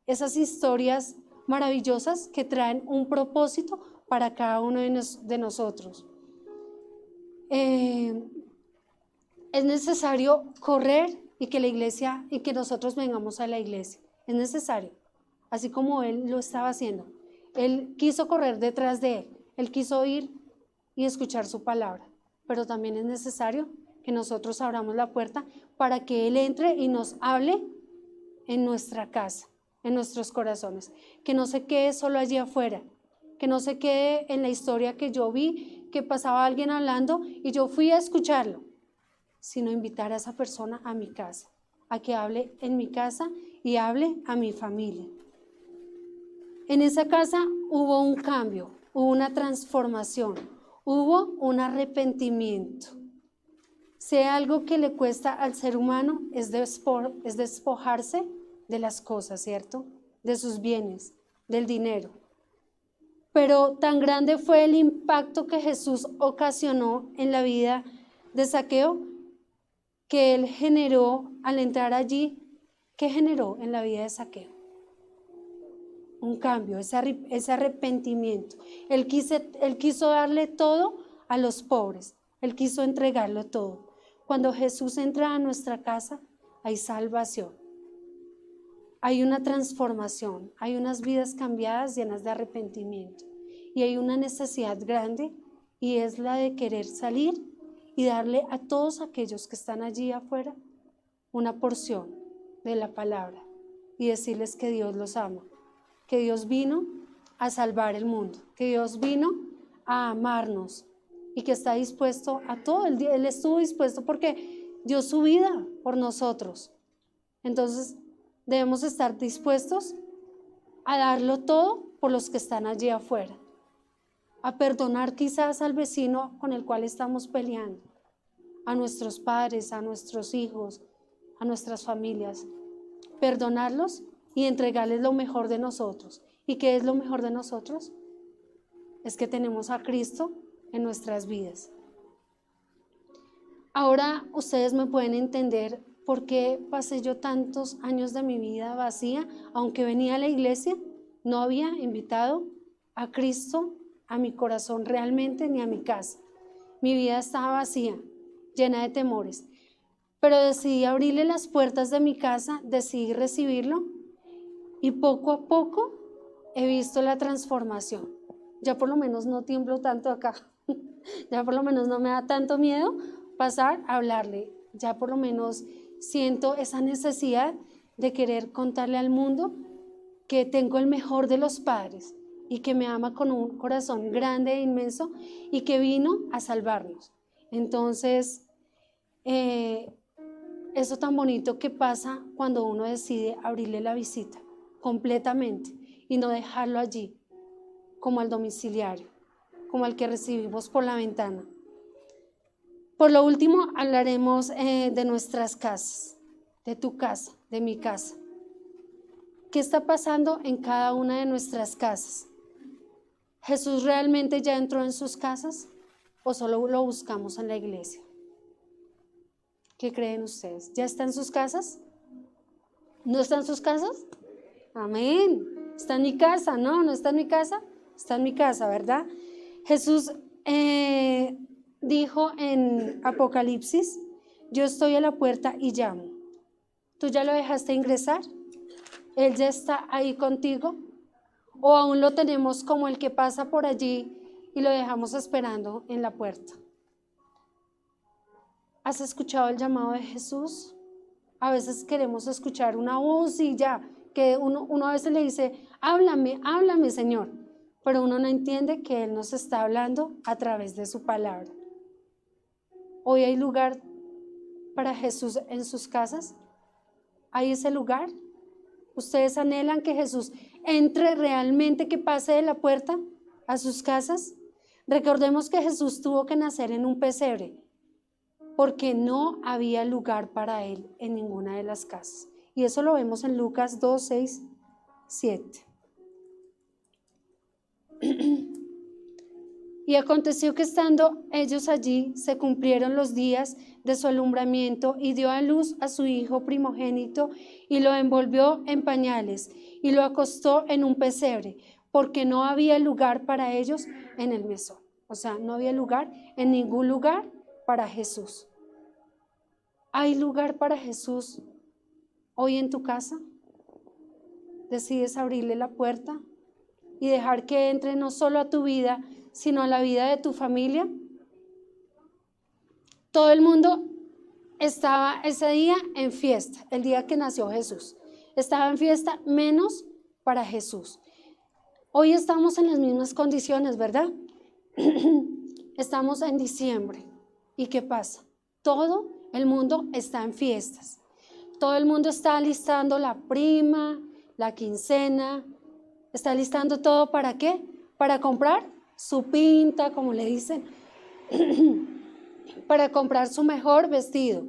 esas historias maravillosas que traen un propósito para cada uno de nosotros. Es necesario correr y que nosotros vengamos a la iglesia. Es necesario, así como él lo estaba haciendo. Él quiso correr detrás de él, él quiso ir y escuchar su palabra, pero también es necesario que nosotros abramos la puerta para que él entre y nos hable en nuestra casa, en nuestros corazones, que no se quede solo allí afuera, que no se quede en la historia que yo vi, que pasaba alguien hablando y yo fui a escucharlo, sino invitar a esa persona a mi casa, a que hable en mi casa y hable a mi familia. En esa casa hubo un cambio, hubo una transformación, hubo un arrepentimiento. Si hay algo que le cuesta al ser humano es despojarse de las cosas, ¿cierto? De sus bienes, del dinero. Pero tan grande fue el impacto que Jesús ocasionó en la vida de Zaqueo que él generó al entrar allí. ¿Qué generó en la vida de Zaqueo? Un cambio, ese arrepentimiento. Él quiso darle todo a los pobres, él quiso entregarlo todo. Cuando Jesús entra a nuestra casa, hay salvación, hay una transformación, hay unas vidas cambiadas llenas de arrepentimiento y hay una necesidad grande y es la de querer salir y darle a todos aquellos que están allí afuera una porción de la palabra y decirles que Dios los ama, que Dios vino a salvar el mundo, que Dios vino a amarnos y que está dispuesto a todo. Él estuvo dispuesto porque dio su vida por nosotros. Entonces debemos estar dispuestos a darlo todo por los que están allí afuera, a perdonar quizás al vecino con el cual estamos peleando, a nuestros padres, a nuestros hijos, a nuestras familias, perdonarlos y entregarles lo mejor de nosotros. ¿Y qué es lo mejor de nosotros? Es que tenemos a Cristo en nuestras vidas. Ahora ustedes me pueden entender por qué pasé yo tantos años de mi vida vacía, aunque venía a la iglesia, no había invitado a Cristo a mi corazón realmente ni a mi casa. Mi vida estaba vacía llena de temores. Pero decidí abrirle las puertas de mi casa, decidí recibirlo y poco a poco he visto la transformación. Ya por lo menos no tiemblo tanto acá, ya por lo menos no me da tanto miedo pasar a hablarle, ya por lo menos siento esa necesidad de querer contarle al mundo que tengo el mejor de los padres y que me ama con un corazón grande e inmenso y que vino a salvarnos. Entonces, eso tan bonito que pasa cuando uno decide abrirle la visita completamente y no dejarlo allí, como al domiciliario, como al que recibimos por la ventana. Por lo último, hablaremos de nuestras casas, de tu casa, de mi casa. ¿Qué está pasando en cada una de nuestras casas? ¿Jesús realmente ya entró en sus casas o solo lo buscamos en la iglesia? ¿Qué creen ustedes? ¿Ya está en sus casas? ¿No está en sus casas? Amén. ¿Está en mi casa? No está en mi casa. Está en mi casa, ¿verdad? Jesús dijo en Apocalipsis, yo estoy a la puerta y llamo. ¿Tú ya lo dejaste ingresar? ¿Él ya está ahí contigo? ¿O aún lo tenemos como el que pasa por allí y lo dejamos esperando en la puerta? ¿Has escuchado el llamado de Jesús? A veces queremos escuchar una voz y ya, que uno a veces le dice, háblame, háblame, Señor. Pero uno no entiende que Él nos está hablando a través de su palabra. ¿Hoy hay lugar para Jesús en sus casas? ¿Hay ese lugar? ¿Ustedes anhelan que Jesús entre realmente, que pase de la puerta a sus casas? Recordemos que Jesús tuvo que nacer en un pesebre porque no había lugar para Él en ninguna de las casas. Y eso lo vemos en Lucas 2, 6, 7. Y aconteció que estando ellos allí, se cumplieron los días de su alumbramiento y dio a luz a su hijo primogénito y lo envolvió en pañales y lo acostó en un pesebre, porque no había lugar para ellos en el mesón. O sea, no había lugar en ningún lugar para Jesús. ¿Hay lugar para Jesús hoy en tu casa? ¿Decides abrirle la puerta y dejar que entre no solo a tu vida, sino a la vida de tu familia? Todo el mundo estaba ese día en fiesta, el día que nació Jesús. Estaba en fiesta menos para Jesús. Hoy estamos en las mismas condiciones, ¿verdad? Estamos en diciembre. ¿Y qué pasa? Todo el mundo está en fiestas. Todo el mundo está listando la prima, la quincena. Está listando todo, ¿para qué? Para comprar su pinta, como le dicen, para comprar su mejor vestido,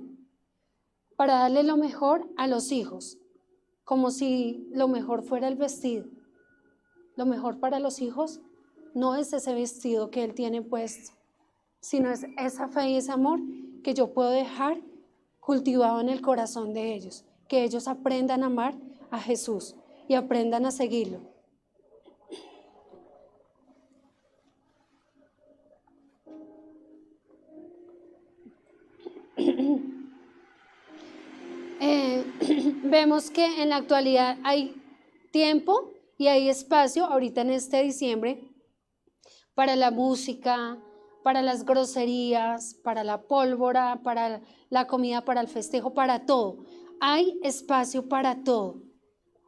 para darle lo mejor a los hijos, como si lo mejor fuera el vestido. Lo mejor para los hijos no es ese vestido que él tiene puesto, sino es esa fe y ese amor que yo puedo dejar cultivado en el corazón de ellos, que ellos aprendan a amar a Jesús y aprendan a seguirlo. Vemos que en la actualidad hay tiempo y hay espacio ahorita en este diciembre para la música, para las groserías, para la pólvora, para la comida, para el festejo, para todo. Hay espacio para todo,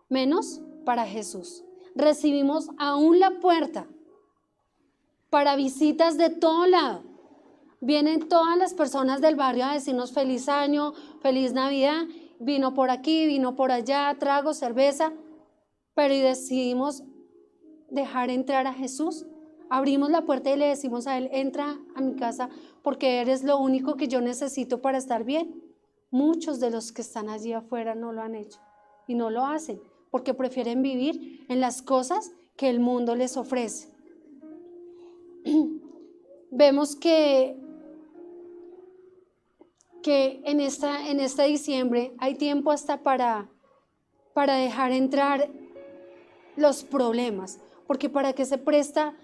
menos para Jesús. Recibimos aún la puerta para visitas de todo lado. Vienen todas las personas del barrio a decirnos feliz año, feliz Navidad, vino por aquí, vino por allá, trago, cerveza, pero y decidimos dejar entrar a Jesús. Abrimos la puerta y le decimos a Él, entra a mi casa porque eres lo único que yo necesito para estar bien. Muchos de los que están allí afuera no lo han hecho y no lo hacen porque prefieren vivir en las cosas que el mundo les ofrece. Vemos que en este diciembre hay tiempo hasta para dejar entrar los problemas, porque ¿para qué se presta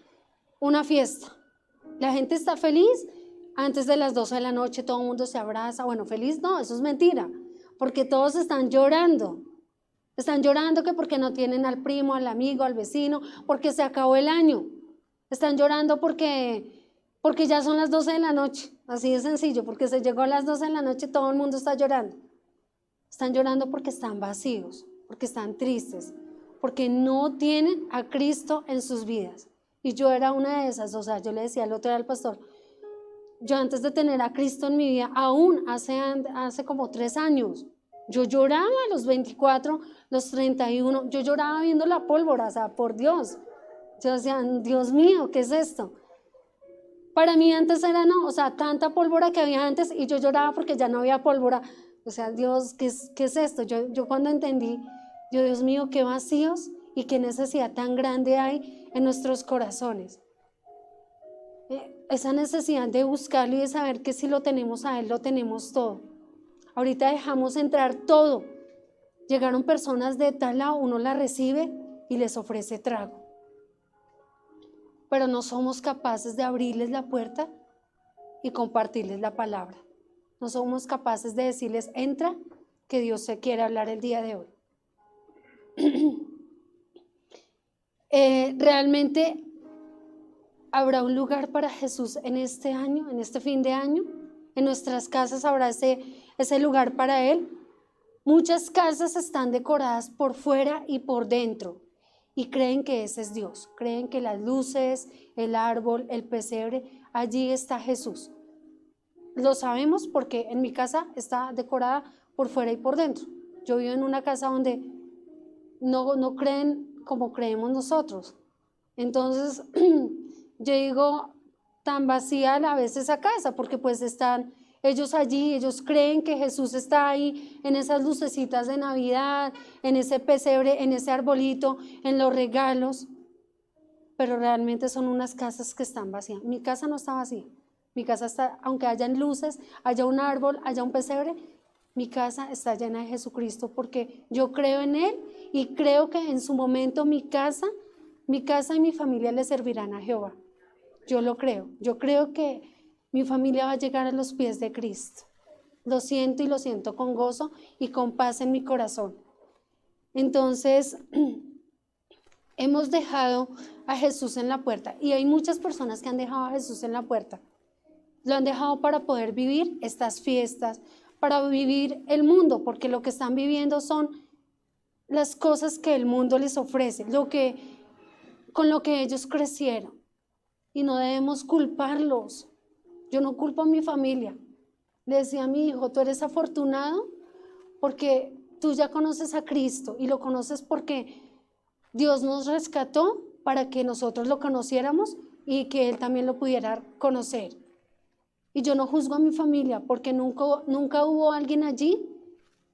una fiesta? La gente está feliz antes de las 12 de la noche todo el mundo se abraza. Bueno, feliz no, eso es mentira, porque todos están llorando. Están llorando que porque no tienen al primo, al amigo, al vecino, porque se acabó el año. Están llorando porque ya son las 12 de la noche, así de sencillo, porque se llegó a las 12 de la noche, todo el mundo está llorando. Están llorando porque están vacíos, porque están tristes, porque no tienen a Cristo en sus vidas. Y yo era una de esas, o sea, yo le decía el otro día al pastor, yo antes de tener a Cristo en mi vida, aún hace como 3 años, yo lloraba a los 24, los 31, yo lloraba viendo la pólvora, o sea, por Dios. Yo decía, Dios mío, ¿qué es esto? Para mí antes era no, o sea, tanta pólvora que había antes y yo lloraba porque ya no había pólvora. O sea, Dios, ¿qué es esto? Yo cuando entendí, Dios mío, qué vacíos y qué necesidad tan grande hay en nuestros corazones. Esa necesidad de buscarlo y de saber que si lo tenemos a Él, lo tenemos todo. Ahorita dejamos entrar todo. Llegaron personas de tal lado, uno las recibe y les ofrece trago. Pero no somos capaces de abrirles la puerta y compartirles la palabra. No somos capaces de decirles, entra, que Dios se quiere hablar el día de hoy. Realmente habrá un lugar para Jesús en este año, en este fin de año. En nuestras casas habrá ese lugar para Él. Muchas casas están decoradas por fuera y por dentro y creen que ese es Dios. Creen que las luces, el árbol, el pesebre, allí está Jesús. Lo sabemos porque en mi casa está decorada por fuera y por dentro. Yo vivo en una casa donde no creen como creemos nosotros. Entonces, yo digo, tan vacía a veces esa casa, porque pues están ellos allí, ellos creen que Jesús está ahí en esas lucecitas de Navidad, en ese pesebre, en ese arbolito, en los regalos, pero realmente son unas casas que están vacías. Mi casa no está vacía. Mi casa está, aunque hayan luces, haya un árbol, haya un pesebre, mi casa está llena de Jesucristo porque yo creo en Él y creo que en su momento mi casa y mi familia le servirán a Jehová. Yo lo creo. Yo creo que mi familia va a llegar a los pies de Cristo. Lo siento y lo siento con gozo y con paz en mi corazón. Entonces, hemos dejado a Jesús en la puerta y hay muchas personas que han dejado a Jesús en la puerta. Lo han dejado para poder vivir estas fiestas, para vivir el mundo, porque lo que están viviendo son las cosas que el mundo les ofrece, con lo que ellos crecieron. Y no debemos culparlos. Yo no culpo a mi familia. Le decía a mi hijo, tú eres afortunado porque tú ya conoces a Cristo y lo conoces porque Dios nos rescató para que nosotros lo conociéramos y que Él también lo pudiera conocer. Y yo no juzgo a mi familia porque nunca hubo alguien allí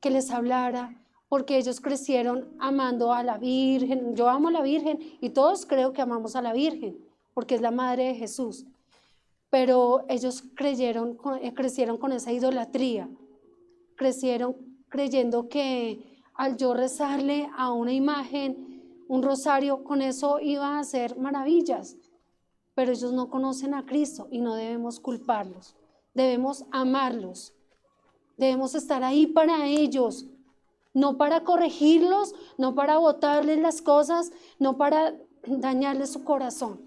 que les hablara, porque ellos crecieron amando a la Virgen. Yo amo a la Virgen y todos creo que amamos a la Virgen porque es la madre de Jesús. Pero ellos crecieron con esa idolatría, crecieron creyendo que al yo rezarle a una imagen, un rosario, con eso iba a hacer maravillas. Pero ellos no conocen a Cristo y no debemos culparlos, debemos amarlos, debemos estar ahí para ellos, no para corregirlos, no para botarles las cosas, no para dañarles su corazón,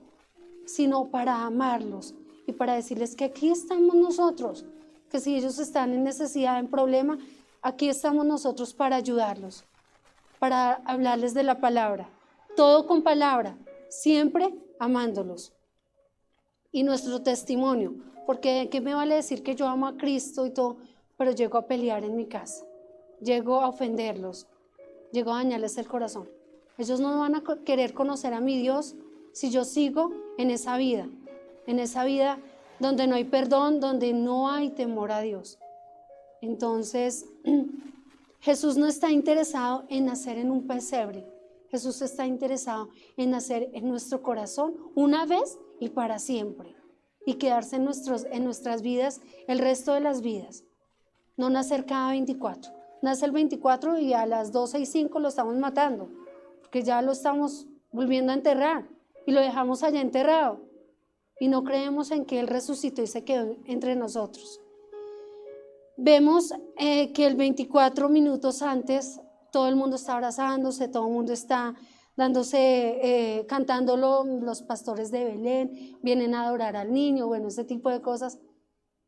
sino para amarlos y para decirles que aquí estamos nosotros, que si ellos están en necesidad, en problema, aquí estamos nosotros para ayudarlos, para hablarles de la palabra, todo con palabra, siempre amándolos. Y nuestro testimonio, porque ¿qué me vale decir que yo amo a Cristo y todo, pero llego a pelear en mi casa, llego a ofenderlos, llego a dañarles el corazón? Ellos no van a querer conocer a mi Dios si yo sigo en esa vida donde no hay perdón, donde no hay temor a Dios. Entonces, Jesús no está interesado en nacer en un pesebre. Jesús está interesado en nacer en nuestro corazón una vez y para siempre, y quedarse en nuestras vidas el resto de las vidas. No nacer cada 24. Nace el 24 y a las 12:05 lo estamos matando, porque ya lo estamos volviendo a enterrar y lo dejamos allá enterrado. y no creemos en que Él resucitó y se quedó entre nosotros. Vemos que el 24 minutos antes todo el mundo está abrazándose, todo el mundo está dándose, cantándolo, los pastores de Belén vienen a adorar al niño, bueno, ese tipo de cosas.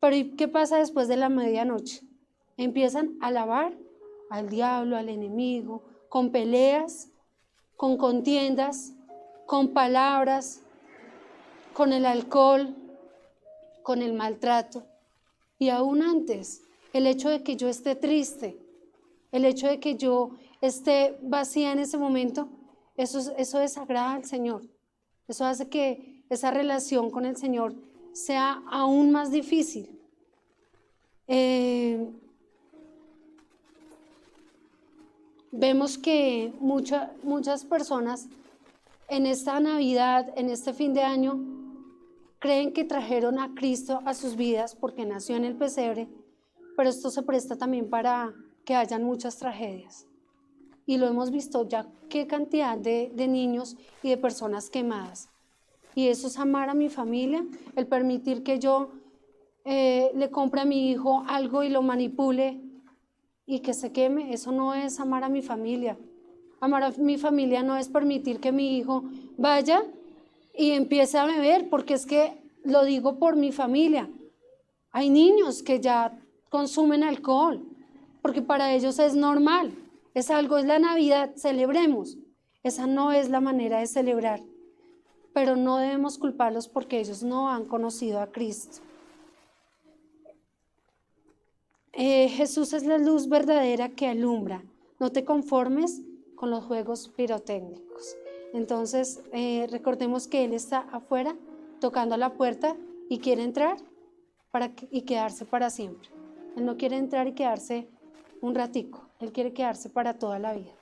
Pero ¿y qué pasa después de la medianoche? Empiezan a alabar al diablo, al enemigo, con peleas, con contiendas, con palabras, con el alcohol, con el maltrato. Y aún antes, el hecho de que yo esté triste, el hecho de que yo esté vacía en ese momento, eso desagrada al Señor. Eso hace que esa relación con el Señor sea aún más difícil. Vemos que muchas personas en esta Navidad, en este fin de año, creen que trajeron a Cristo a sus vidas porque nació en el pesebre, pero esto se presta también para que hayan muchas tragedias. Y lo hemos visto ya, qué cantidad de niños y de personas quemadas. Y eso es amar a mi familia, el permitir que yo le compre a mi hijo algo y lo manipule y que se queme. Eso no es amar a mi familia. Amar a mi familia no es permitir que mi hijo vaya y empiece a beber, porque es que lo digo por mi familia. Hay niños que ya consumen alcohol, porque para ellos es normal, es algo, es la Navidad, celebremos. Esa no es la manera de celebrar, pero no debemos culparlos porque ellos no han conocido a Cristo. Jesús es la luz verdadera que alumbra. No te conformes con los juegos pirotécnicos. Entonces, recordemos que Él está afuera tocando a la puerta y quiere entrar y quedarse para siempre. Él no quiere entrar y quedarse un ratico. Él quiere quedarse para toda la vida.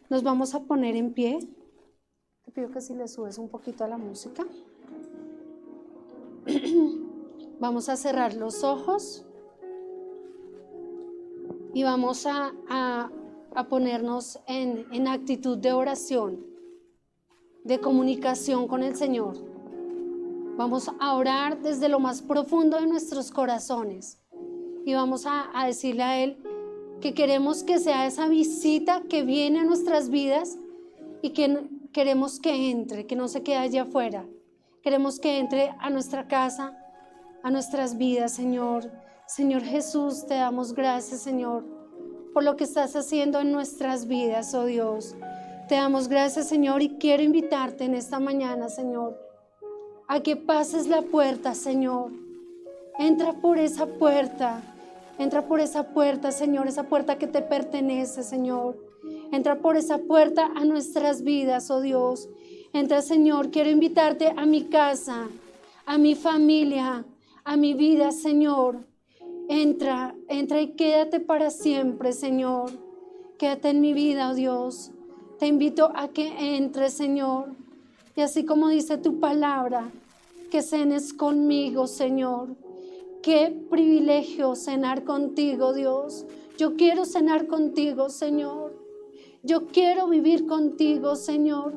Nos vamos a poner en pie. Te pido que si le subes un poquito a la música. Vamos a cerrar los ojos y vamos a ponernos en actitud de oración, de comunicación con el Señor. Vamos a orar desde lo más profundo de nuestros corazones y vamos a decirle a Él que queremos que sea esa visita que viene a nuestras vidas y que queremos que entre, que no se quede allá afuera. Queremos que entre a nuestra casa, a nuestras vidas, Señor. Señor Jesús, te damos gracias, Señor, por lo que estás haciendo en nuestras vidas, oh Dios. Te damos gracias, Señor, y quiero invitarte en esta mañana, Señor, a que pases la puerta, Señor. Entra por esa puerta, Señor, esa puerta que te pertenece, Señor. Entra por esa puerta a nuestras vidas, oh Dios. Entra, Señor, quiero invitarte a mi casa, a mi familia, a mi vida, Señor. Entra y quédate para siempre, Señor. Quédate en mi vida, oh Dios. Te invito a que entres, Señor. Y así como dice tu palabra, que cenes conmigo, Señor. Qué privilegio cenar contigo, Dios. Yo quiero cenar contigo, Señor. Yo quiero vivir contigo, Señor.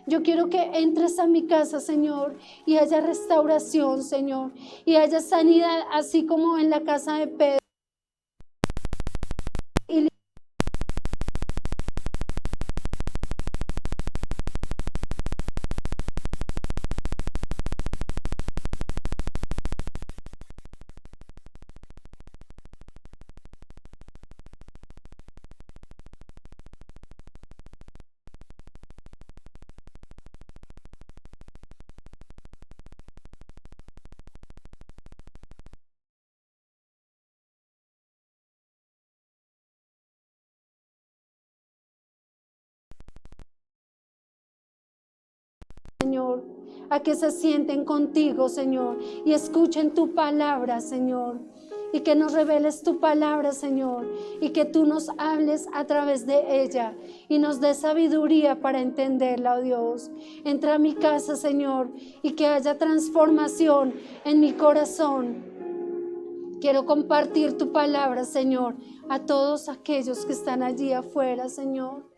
Yo quiero que entres a mi casa, Señor, y haya restauración, Señor, y haya sanidad, así como en la casa de Pedro. Señor, a que se sienten contigo, Señor, y escuchen tu palabra, Señor, y que nos reveles tu palabra, Señor, y que tú nos hables a través de ella y nos des sabiduría para entenderla, oh Dios. Entra a mi casa, Señor, y que haya transformación en mi corazón. Quiero compartir tu palabra, Señor, a todos aquellos que están allí afuera, Señor.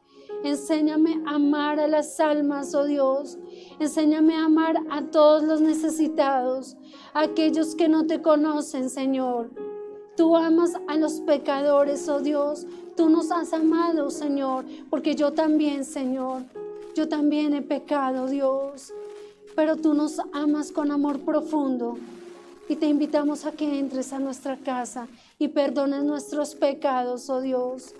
Enséñame a amar a las almas, oh Dios. Enséñame a amar a todos los necesitados, a aquellos que no te conocen, Señor. Tú amas a los pecadores, oh Dios. Tú nos has amado, Señor, porque yo también, Señor. Yo también he pecado, Dios. Pero tú nos amas con amor profundo. Y te invitamos a que entres a nuestra casa y perdones nuestros pecados, oh Dios.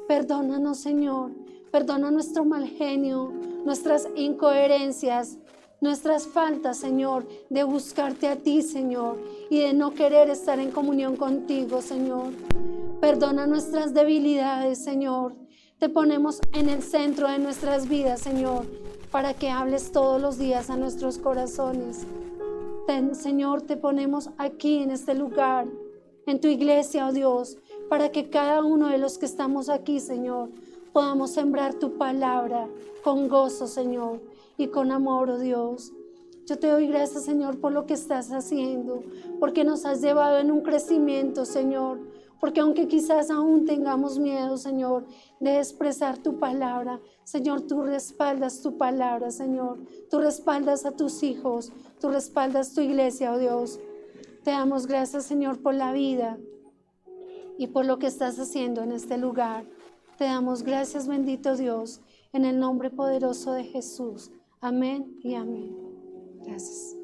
Perdónanos, Señor. Perdona nuestro mal genio, nuestras incoherencias, nuestras faltas, Señor, de buscarte a ti, Señor, y de no querer estar en comunión contigo, Señor. Perdona nuestras debilidades, Señor. Te ponemos en el centro de nuestras vidas, Señor, para que hables todos los días a nuestros corazones. Señor, te ponemos aquí en este lugar, en tu iglesia, oh Dios, para que cada uno de los que estamos aquí, Señor, podamos sembrar tu palabra con gozo, Señor, y con amor, oh Dios. Yo te doy gracias, Señor, por lo que estás haciendo, porque nos has llevado en un crecimiento, Señor, porque aunque quizás aún tengamos miedo, Señor, de expresar tu palabra, Señor, tú respaldas tu palabra, Señor, tú respaldas a tus hijos, tú respaldas tu iglesia, oh Dios. Te damos gracias, Señor, por la vida y por lo que estás haciendo en este lugar. Te damos gracias, bendito Dios, en el nombre poderoso de Jesús. Amén y amén. Gracias.